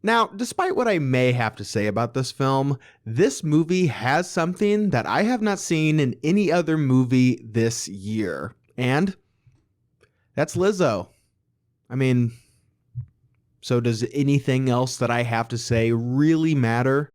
Now, despite what I may have to say about this film, this movie has something that I have not seen in any other movie this year. And that's Lizzo. I mean, so does anything else that I have to say really matter?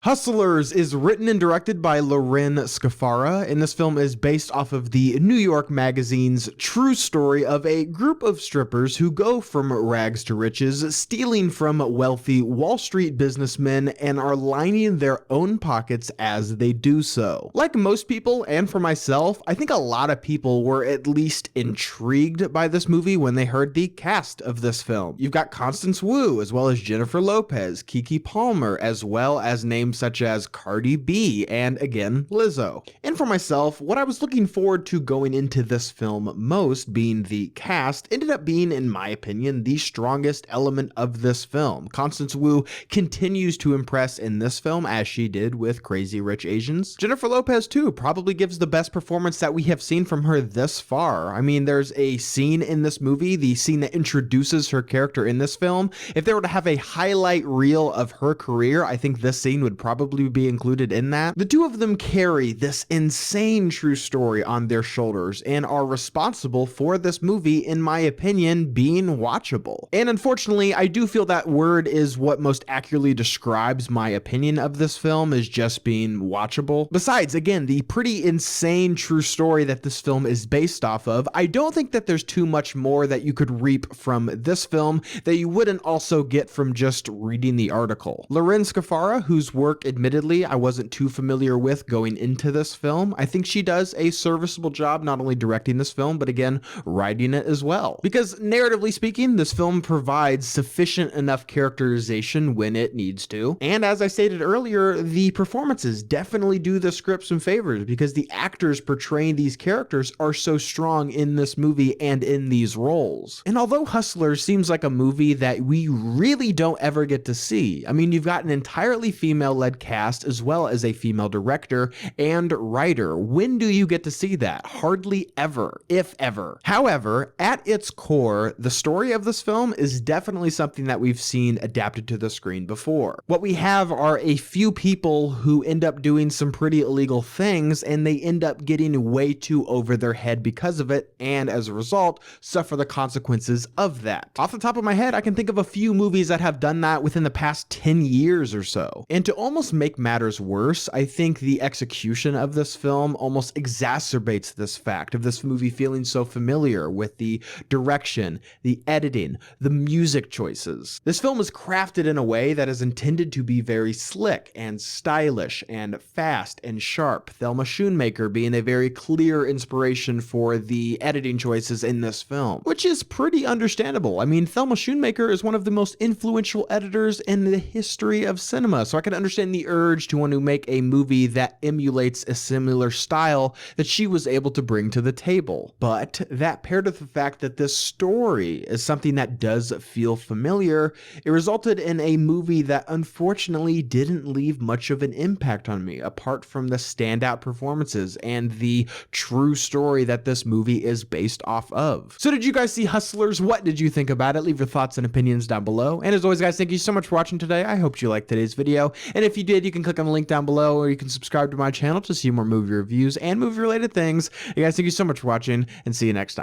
Hustlers is written and directed by Loren Scafara, and this film is based off of the New York Magazine's true story of a group of strippers who go from rags to riches, stealing from wealthy Wall Street businessmen and are lining their own pockets as they do so. Like most people, and for myself, I think a lot of people were at least intrigued by this movie when they heard the cast of this film. You've got Constance Wu, as well as Jennifer Lopez, Keke Palmer, as well as names such as Cardi B and, again, Lizzo. And for myself, what I was looking forward to going into this film most, being the cast, ended up being, in my opinion, the strongest element of this film. Constance Wu continues to impress in this film, as she did with Crazy Rich Asians. Jennifer Lopez, too, probably gives the best performance that we have seen from her this far. I mean, there's a scene in this movie, the scene that introduces her character in this film. If they were to have a highlight reel of her career, I think this scene would probably be included in that. The two of them carry this insane true story on their shoulders and are responsible for this movie, in my opinion, being watchable. And unfortunately, I do feel that word is what most accurately describes my opinion of this film, is just being watchable. Besides, again, the pretty insane true story that this film is based off of, I don't think that there's too much more that you could reap from this film that you wouldn't also get from just reading the article. Loren Scafara, whose work admittedly I wasn't too familiar with going into this film, I think she does a serviceable job not only directing this film, but again, writing it as well. Because narratively speaking, this film provides sufficient enough characterization when it needs to. And as I stated earlier, the performances definitely do the script some favors because the actors portraying these characters are so strong in this movie and in these roles. And although Hustlers seems like a movie that we really don't ever get to see, I mean, you've got an entirely female-led cast as well as a female director and writer. When do you get to see that? Hardly ever, if ever. However, at its core, the story of this film is definitely something that we've seen adapted to the screen before. What we have are a few people who end up doing some pretty illegal things, and they end up getting way too over their head because of it, and as a result, suffer the consequences of that. Off the top of my head, I can think of a few movies that have done that within the past 10 years or so. And to almost make matters worse, I think the execution of this film almost exacerbates this fact of this movie feeling so familiar with the direction, the editing, the music choices. This film is crafted in a way that is intended to be very slick and stylish and fast and sharp. Thelma Schoonmaker being a very clear inspiration for the editing choices in this film, which is pretty understandable. I mean, Thelma Schoonmaker is one of the most influential editors in the history of cinema, so I can understand the urge to want to make a movie that emulates a similar style that she was able to bring to the table. But that paired with the fact that this story is something that does feel familiar, it resulted in a movie that unfortunately didn't leave much of an impact on me, apart from the standout performances and the true story that this movie is based off of. So did you guys see Hustlers? What did you think about it? Leave your thoughts and opinions down below. And as always, guys, thank you so much for watching today. I hope you liked today's video. And if you did, you can click on the link down below, or you can subscribe to my channel to see more movie reviews and movie related things. You guys, thank you so much for watching, and see you next time.